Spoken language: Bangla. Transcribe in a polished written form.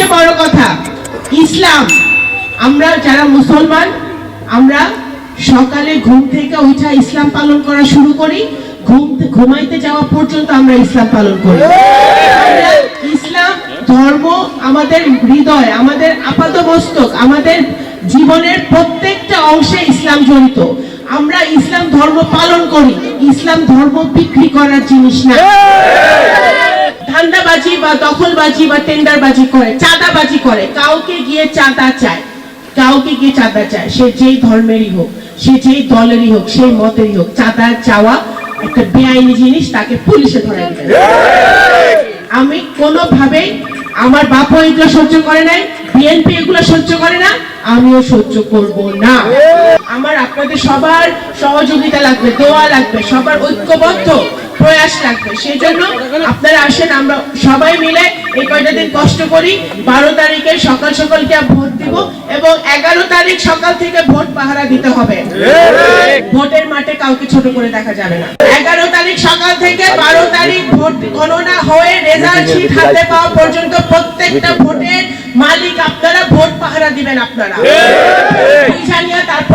সবচেয়ে বড় কথা, ইসলাম, আমরা যারা মুসলমান, আমরা সকালে ঘুম থেকে উঠা ইসলাম পালন করা শুরু করি, ঘুমাইতে যাওয়া পর্যন্ত আমরা ইসলাম পালন করি। আমরা ইসলাম ধর্ম আমাদের হৃদয়, আমাদের আপাতমস্তক, আমাদের জীবনের প্রত্যেকটা অংশে ইসলাম জড়িত। আমরা ইসলাম ধর্ম পালন করি, ইসলাম ধর্ম বিক্রি করার জিনিস না। ধান্দাবাজি বা দখলবাজি বা টেন্ডারবাজি করে, চাঁদাবাজি করে, কাউকে গিয়ে চাঁদা চায়, কাউকে গিয়ে চাঁদা চায়, সে যেই ধর্মেরই হোক, সে যেই দলেরই হোক, সেই মতেরই হোক, চাঁদা চাওয়া একটা বেআইনি জিনিস, তাকে পুলিশে ধরে দিতে। আমি কোনোভাবেই, আমার বাপও এগুলো সহ্য করে নাই, বিএনপি এগুলো সহ্য করে না, আমিও সহ্য করব না। আমার আপনাদের সবার সহযোগিতা লাগবে, দোয়া লাগবে, সবার ঐক্যবদ্ধ প্রয়াস লাগবে। সেই জন্য আপনারা আসেন, আমরা সবাই মিলে এই কয়টা দিন কষ্ট করি। 12 তারিখে সকাল সকাল গিয়ে ভোট দিব এবং 11 তারিখ সকাল থেকে ভোট পাহারা দিতে হবে। ভোটের মাঠে কাউকে ছোট করে দেখা যাবে না। 11 তারিখ সকাল থেকে 12 তারিখ ভোট গণনা হয়ে রেজাল্ট শীট হাতে পাওয়া পর্যন্ত প্রত্যেকটা ভোটের মালিক আপনারা, ভোট পাহারা দিবেন আপনারা। বুঝা নিয়ে তারপর